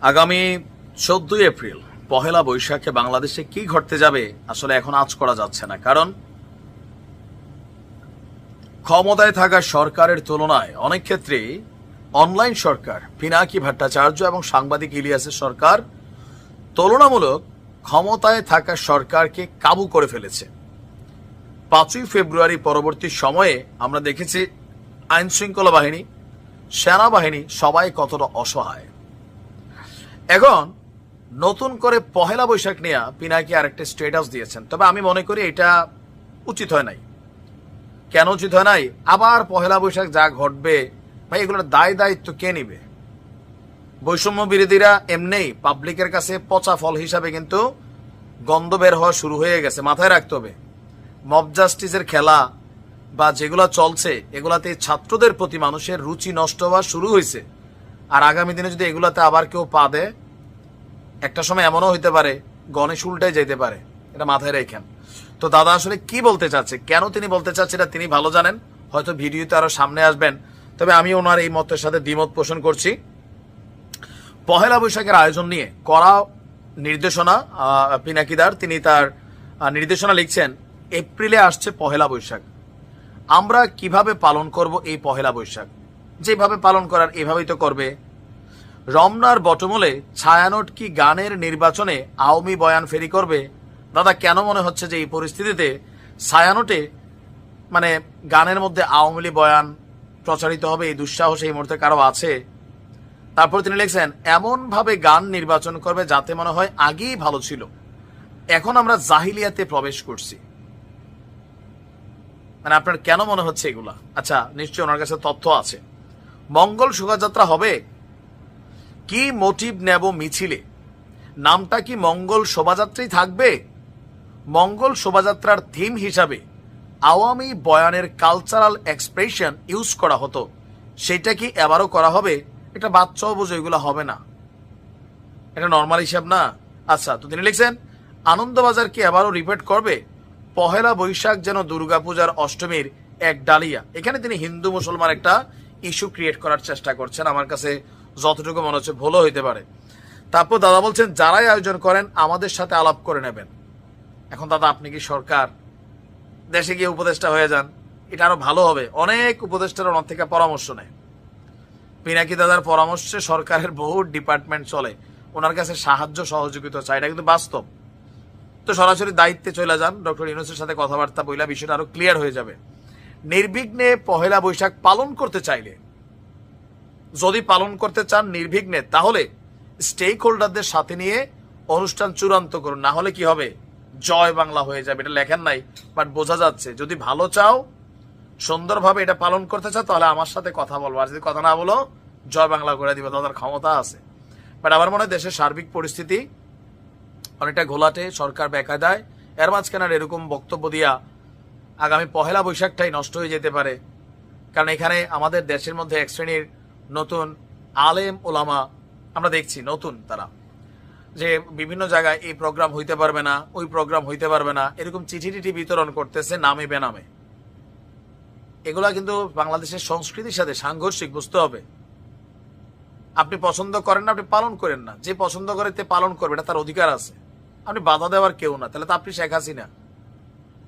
আগামী 14 এপ্রিল পহেলা বৈশাখে বাংলাদেশে কি ঘটতে যাবে আসলে এখন আঁচ করা যাচ্ছে না। কারণ ক্ষমতায় থাকা সরকারের তুলনায় অনেক ক্ষেত্রে অনলাইন সরকার পিনাকি ভট্টাচার্য এবং সাংবাদিক ইলিয়াসের সরকার তুলনামূলক ক্ষমতায় থাকা সরকারকে কাবু করে ফেলেছে। 5ই ফেব্রুয়ারি পরবর্তী সময়ে আমরা দেখেছি আইন শৃঙ্খলা বাহিনী, সেনাবাহিনী সবাই কতটা অসহায়। এখন নতুন করে পহেলা বৈশাখ নিয়ে পিনাকি আরেকটা স্ট্যাটাস দিয়েছেন, তবে আমি মনে করি এটা উচিত হয় নাই। কেন উচিত হয় নাই? আবার পহেলা বৈশাখ যা ঘটবে ভাই, এগুলোর দায় দায়িত্ব কে নিবে? বৈষম্য বিরোধীরা এমনিই পাবলিকের কাছে পচা ফল হিসাবে কিন্তু গন্ধ বের হওয়া শুরু হয়ে গেছে। মাথায় রাখতে হবে, মব জাস্টিসের খেলা বা যেগুলো চলছে এগুলাতে ছাত্রদের প্রতি মানুষের রুচি নষ্ট হওয়া শুরু হয়েছে। আর আগামী দিনে যদি এগুলাতে আবার কেউ পা দেয়, একটা সময় এমনও হইতে পারে গণেশ উল্টাই যেতে পারে। এটা মাথায় রেখেন। তো দাদা আসলে কি বলতে চাচ্ছে, কেন তিনি বলতে চাচ্ছে এটা তিনি ভালো জানেন, হয়তো ভিডিওতে আরো সামনে আসবেন। তবে আমি ওনার এই মতের সাথে দ্বিমত পোষণ করছি। পহেলা বৈশাখের আয়োজন নিয়ে করা নির্দেশনা পিনাকিদার, তিনি তার নির্দেশনা লিখছেন, এপ্রিলে আসছে পহেলা বৈশাখ, আমরা কিভাবে পালন করব এই পহেলা বৈশাখ? যেভাবে পালন করার এভাবেই তো করবে। রমনার বটমূলে ছায়ানট কি গানের নির্বাচনে আওয়ামী বয়ান ফেরি করবে? দাদা কেন মনে হচ্ছে যে এই পরিস্থিতিতে ছায়ানটে মানে গানের মধ্যে আওয়ামী লীগ বয়ান প্রচারিত হবে, এই দুঃসাহস এই মুহূর্তে কারো আছে? তারপর তিনি লিখছেন, এমন ভাবে গান নির্বাচন করবে যাতে মনে হয় আগেই ভালো ছিল, এখন আমরা জাহিলিয়াতে প্রবেশ করছি। মানে আপনার কেন মনে হচ্ছে এগুলা? আচ্ছা, নিশ্চয়ই ওনার কাছে তথ্য আছে। মঙ্গল শোভাযাত্রা হবে, কি মোটিভ নেব মিছিলে? নামটা কি মঙ্গল শোভাযাত্রাই থাকবে? মঙ্গল শোভাযাত্রার থিম হিসাবে আওয়ামী বয়ানের কালচারাল এক্সপ্রেশন ইউজ করা হতো, সেটা কি এবারও করা হবে? এটা বাচ্চাও বোঝো এগুলো হবে না, এটা নর্মাল হিসাব না। আচ্ছা, তো তিনি লিখছেন, আনন্দবাজার কি এবারও রিপিট করবে? পহেলা বৈশাখ যেন দুর্গাপূজার অষ্টমীর এক ডালিয়া। এখানে তিনি হিন্দু মুসলমান একটা ইস্যু ক্রিয়েট করার চেষ্টা করছেন, আমার কাছে যতটুকু মনে হচ্ছে ভুলও হইতে পারে। তারপর দাদা বলছেন, যারাই আয়োজন করেন আমাদের সাথে আলাপ করে নেবেন। এখন দাদা আপনি কি সরকার, দেশে গিয়ে উপদেষ্টা হয়ে যান, এটা আরো ভালো হবে। অনেক উপদেষ্টার ওনার থেকে পরামর্শ নেয়। পিনাকি দাদার পরামর্শে সরকারের বহু ডিপার্টমেন্ট চলে, ওনার কাছে সাহায্য সহযোগিতা চাই, এটা কিন্তু বাস্তব। তো সরাসরি দায়িত্বে চলে যান, ডক্টর ইউনূসের সাথে কথাবার্তা বইলা বিষয়টা আরো ক্লিয়ার হয়ে যাবে। নির্বিঘ্নে পহেলা বৈশাখ পালন করতে চাইলে, যদি পালন করতে চান নির্বিঘ্নে, তাহলে স্টেক হোল্ডারদের সাথে নিয়ে অনুষ্ঠান চূড়ান্ত করুন, না হলে কি হবে? জয় বাংলা হয়ে যাবে। এটা লেখেন নাই, বাট বোঝা যাচ্ছে যদি ভালো চাও, সুন্দরভাবে এটা পালন করতে চাও, তাহলে আমার সাথে কথা বলবো, আর যদি কথা না বলো জয় বাংলা করে দিবে, তাদের ক্ষমতা আছে। বাট আমার মনে হয় দেশের সার্বিক পরিস্থিতি অনেকটা ঘোলাটে, সরকার বেকায়দায়, এর মাঝখানে এরকম বক্তব্য দিয়া আগামী পহেলা বৈশাখটাই নষ্ট হয়ে যেতে পারে। কারণ এখানে আমাদের দেশের মধ্যে এক শ্রেণীর নতুন আলেম ওলামা আমরা দেখছি, নতুন তারা যে বিভিন্ন জায়গায় এই প্রোগ্রাম হইতে পারবে না, ওই প্রোগ্রাম হইতে পারবে না, এরকম চিঠি টিঠি বিতরণ করতেছে নামে বেনামে। এগুলা কিন্তু বাংলাদেশের সংস্কৃতির সাথে সাংঘর্ষিক, বুঝতে হবে। আপনি পছন্দ করেন না, আপনি পালন করেন না, যে পছন্দ করে তে পালন করবে, এটা তার অধিকার আছে। আপনি বাধা দেওয়ার কেউ না, তাহলে তো আপনি শেখ হাসিনা।